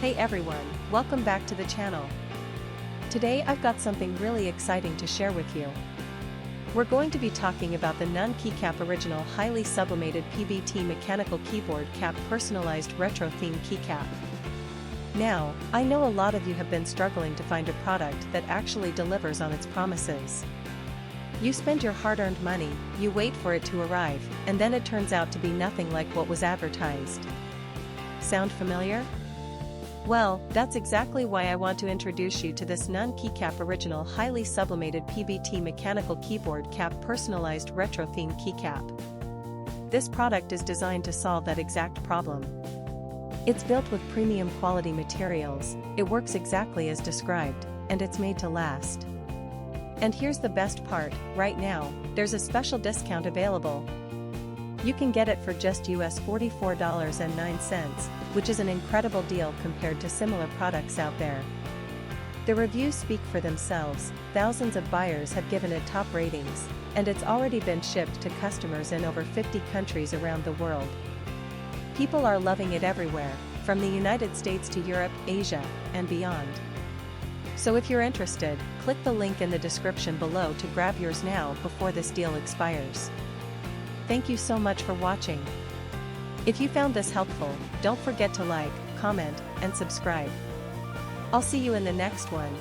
Hey everyone, welcome back to the channel. Today I've got something really exciting to share with you. We're going to be talking about the keycap original highly sublimated PBT mechanical keyboard cap personalized retro theme keycap. Now, I know a lot of you have been struggling to find a product that actually delivers on its promises. You spend your hard-earned money, you wait for it to arrive, and then it turns out to be nothing like what was advertised. Sound familiar? Well, that's exactly why I want to introduce you to this keycap original highly sublimated PBT mechanical keyboard cap personalized retro theme keycap. This product is designed to solve that exact problem. It's built with premium quality materials, it works exactly as described, and it's made to last. And here's the best part, right now, there's a special discount available. You can get it for just US $44.09, which is an incredible deal compared to similar products out there. The reviews speak for themselves, thousands of buyers have given it top ratings, and it's already been shipped to customers in over 50 countries around the world. People are loving it everywhere, from the United States to Europe, Asia, and beyond. So if you're interested, click the link in the description below to grab yours now before this deal expires. Thank you so much for watching. If you found this helpful, don't forget to like, comment, and subscribe. I'll see you in the next one.